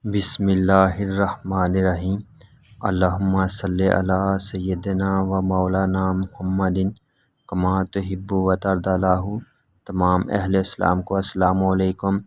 بسم اللہ الرحمن الرحیم۔ اللہم صلی علی سیدنا و مولانا محمد کما تحب و ترضی۔ تمام اہل اسلام کو السلام علیکم۔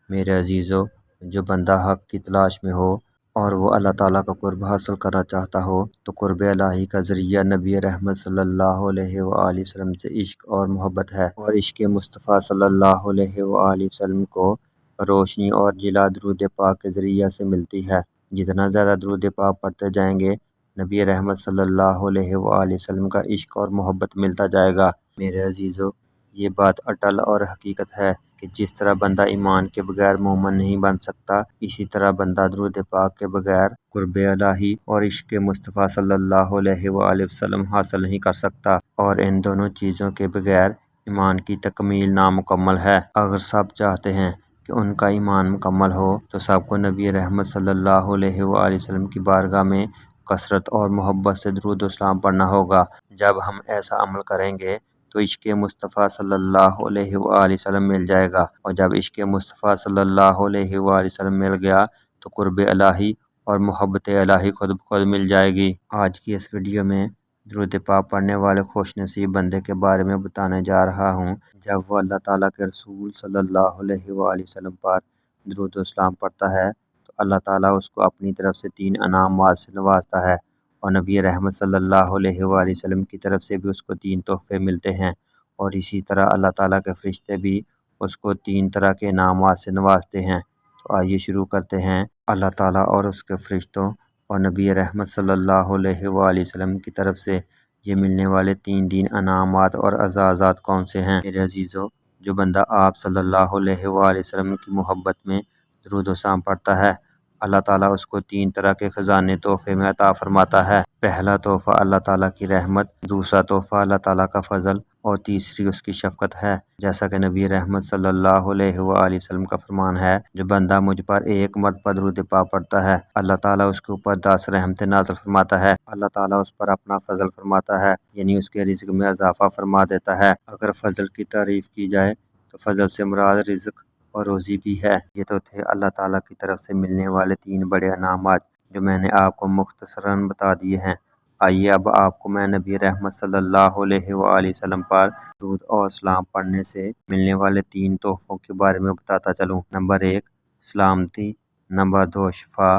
میرے عزیزو، جو بندہ حق کی تلاش میں ہو اور وہ اللہ تعالیٰ کا قرب حاصل کرنا چاہتا ہو تو قرب الہی کا ذریعہ نبی رحمت صلی اللہ علیہ وآلہ وسلم سے عشق اور محبت ہے، اور عشق مصطفیٰ صلی اللہ علیہ وآلہ وسلم کو روشنی اور جلا درود پاک کے ذریعہ سے ملتی ہے۔ جتنا زیادہ درود پاک پڑھتے جائیں گے، نبی رحمت صلی اللہ علیہ وآلہ وسلم کا عشق اور محبت ملتا جائے گا۔ میرے عزیزو، یہ بات اٹل اور حقیقت ہے کہ جس طرح بندہ ایمان کے بغیر مومن نہیں بن سکتا، اسی طرح بندہ درود پاک کے بغیر قرب الہی اور عشق مصطفیٰ صلی اللہ علیہ وآلہ وسلم حاصل نہیں کر سکتا، اور ان دونوں چیزوں کے بغیر ایمان کی تکمیل نامکمل ہے۔ اگر سب چاہتے ہیں کہ ان کا ایمان مکمل ہو تو سب کو نبی رحمت صلی اللہ علیہ وآلہ وسلم کی بارگاہ میں کثرت اور محبت سے درود و سلام پڑھنا ہوگا۔ جب ہم ایسا عمل کریں گے تو عشق مصطفیٰ صلی اللہ علیہ وآلہ وسلم مل جائے گا، اور جب عشق مصطفیٰ صلی اللہ علیہ وآلہ وسلم مل گیا تو قرب الہی اور محبت الہی خود بخود مل جائے گی۔ آج کی اس ویڈیو میں درود پاک پڑھنے والے خوش نصیب بندے کے بارے میں بتانے جا رہا ہوں۔ جب وہ اللہ تعالیٰ کے رسول صلی اللہ علیہ وآلہ وسلم پر درود و سلام پڑھتا ہے تو اللہ تعالیٰ اس کو اپنی طرف سے 3 انعامات سے نوازتا ہے، اور نبی رحمت صلی اللہ علیہ وآلہ وسلم کی طرف سے بھی اس کو 3 تحفے ملتے ہیں، اور اسی طرح اللہ تعالیٰ کے فرشتے بھی اس کو 3 طرح کے انعامات سے نوازتے ہیں۔ تو آئیے شروع کرتے ہیں۔ اللہ تعالیٰ اور اس کے فرشتوں اور نبی رحمت صلی اللہ علیہ وآلہ وسلم کی طرف سے یہ ملنے والے 3 دین انعامات اور اعزازات کون سے ہیں؟ میرے عزیزو، جو بندہ آپ صلی اللہ علیہ وآلہ وسلم کی محبت میں درود و سلام پڑھتا ہے، اللہ تعالیٰ اس کو 3 طرح کے خزانے تحفے میں عطا فرماتا ہے۔ پہلا تحفہ اللہ تعالیٰ کی رحمت، دوسرا تحفہ اللہ تعالیٰ کا فضل، اور تیسری اس کی شفقت ہے۔ جیسا کہ نبی رحمت صلی اللہ علیہ وآلہ وسلم کا فرمان ہے، جو بندہ مجھ پر 1 مرتبہ درود پاک پڑھتا ہے، اللہ تعالیٰ اس کے اوپر 10 رحمتیں نازل فرماتا ہے۔ اللہ تعالیٰ اس پر اپنا فضل فرماتا ہے، یعنی اس کے رزق میں اضافہ فرما دیتا ہے۔ اگر فضل کی تعریف کی جائے تو فضل سے مراد رزق اور روزی بھی ہے۔ یہ تو تھے اللہ تعالیٰ کی طرف سے ملنے والے 3 بڑے انعامات جو میں نے آپ کو مختصراً بتا دیے ہیں۔ آئیے اب آپ کو میں نبی رحمت صلی اللہ علیہ وآلہ وسلم پر درود اور سلام پڑھنے سے ملنے والے 3 تحفوں کے بارے میں بتاتا چلوں۔ نمبر 1 سلامتی، نمبر 2 شفا،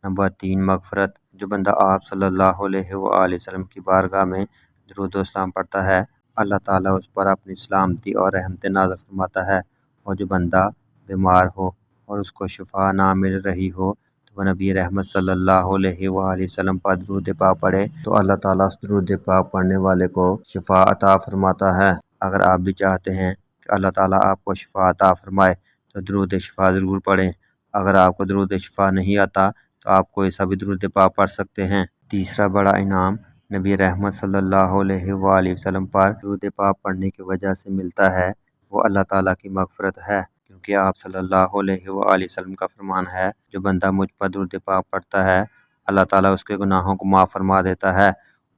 نمبر 3 مغفرت۔ جو بندہ آپ صلی اللہ علیہ وآلہ وسلم کی بارگاہ میں درود و سلام پڑھتا ہے، اللہ تعالیٰ اس پر اپنی سلامتی اور رحمتیں نازل فرماتا ہے، اور جو بندہ بیمار ہو اور اس کو شفا نہ مل رہی ہو تو وہ نبی رحمت صلی اللہ علیہ وآلہ وسلم پر درود پاک پڑھے تو اللہ تعالیٰ اس درود پاک پڑھنے والے کو شفا عطا فرماتا ہے۔ اگر آپ بھی چاہتے ہیں کہ اللہ تعالیٰ آپ کو شفا عطا فرمائے تو درود شفا ضرور پڑھیں۔ اگر آپ کو درود شفا نہیں آتا تو آپ کوئی سا بھی درود پاک پڑھ سکتے ہیں۔ تیسرا بڑا انعام نبی رحمت صلی اللہ علیہ وآلہ وسلم پر درود پاک پڑھنے کی وجہ سے ملتا ہے، وہ اللہ تعالیٰ کی مغفرت ہے، کیونکہ آپ صلی اللہ علیہ وآلہ وسلم کا فرمان ہے، جو بندہ مجھ پر درود پاک پڑھتا ہے اللہ تعالیٰ اس کے گناہوں کو معاف فرما دیتا ہے،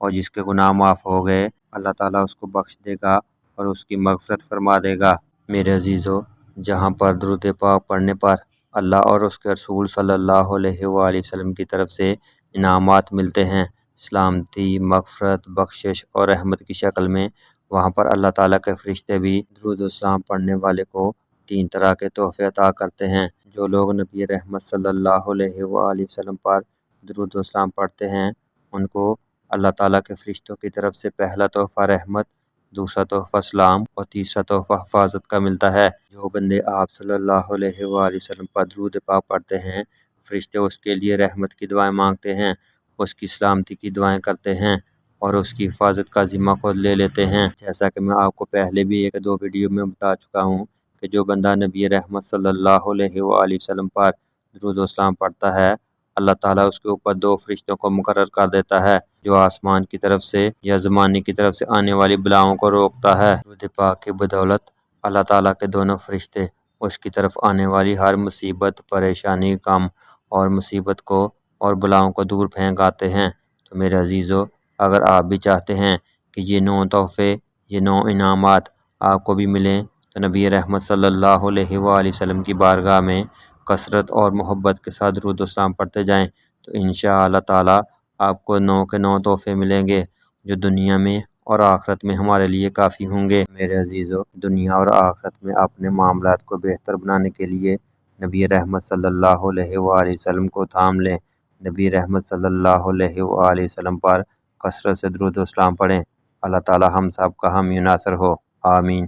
اور جس کے گناہ معاف ہو گئے اللہ تعالیٰ اس کو بخش دے گا اور اس کی مغفرت فرما دے گا۔ میرے عزیزو، جہاں پر درود پاک پڑھنے پر اللہ اور اس کے رسول صلی اللہ علیہ وآلہ وسلم کی طرف سے انعامات ملتے ہیں، سلامتی، مغفرت، بخشش اور رحمت کی شکل میں، وہاں پر اللہ تعالیٰ کے فرشتے بھی درود و سلام پڑھنے والے کو 3 طرح کے تحفے عطا کرتے ہیں۔ جو لوگ نبی رحمت صلی اللہ علیہ وآلہ وسلم پر درود و سلام پڑھتے ہیں، ان کو اللہ تعالیٰ کے فرشتوں کی طرف سے پہلا تحفہ رحمت، دوسرا تحفہ سلام اور تیسرا تحفہ حفاظت کا ملتا ہے۔ جو بندے آپ صلی اللہ علیہ وآلہ وسلم پر درود پاک پڑھتے ہیں، فرشتے اس کے لیے رحمت کی دعائیں مانگتے ہیں، اس کی سلامتی کی دعائیں کرتے ہیں، اور اس کی حفاظت کا ذمہ خود لے لیتے ہیں۔ جیسا کہ میں آپ کو پہلے بھی 1-2 ویڈیو میں بتا چکا ہوں کہ جو بندہ نبی رحمت صلی اللہ علیہ وآلہ وسلم پر درود و سلام پڑھتا ہے، اللہ تعالیٰ اس کے اوپر 2 فرشتوں کو مقرر کر دیتا ہے، جو آسمان کی طرف سے یا زمانے کی طرف سے آنے والی بلاؤں کو روکتا ہے۔ درود پاک کی بدولت اللہ تعالیٰ کے دونوں فرشتے اس کی طرف آنے والی ہر مصیبت، پریشانی، غم اور مصیبت کو اور بلاؤں کو دور پھینک آتے ہیں۔ تو میرے عزیزو، اگر آپ بھی چاہتے ہیں کہ یہ 9 تحفے، یہ 9 انعامات آپ کو بھی ملیں تو نبی رحمت صلی اللہ علیہ وآلہ وسلم کی بارگاہ میں کثرت اور محبت کے ساتھ درود و سلام پڑھتے جائیں تو انشاءاللہ تعالی آپ کو 9 کے 9 تحفے ملیں گے جو دنیا میں اور آخرت میں ہمارے لیے کافی ہوں گے۔ میرے عزیزو، دنیا اور آخرت میں اپنے معاملات کو بہتر بنانے کے لیے نبی رحمت صلی اللہ علیہ وآلہ وسلم کو تھام لیں۔ نبی رحمت صلی اللہ علیہ وآلہ وسلم پر کثرت سے درود و سلام پڑھیں۔ اللہ تعالی ہم سب کا حامی و ناصر ہو، آمین۔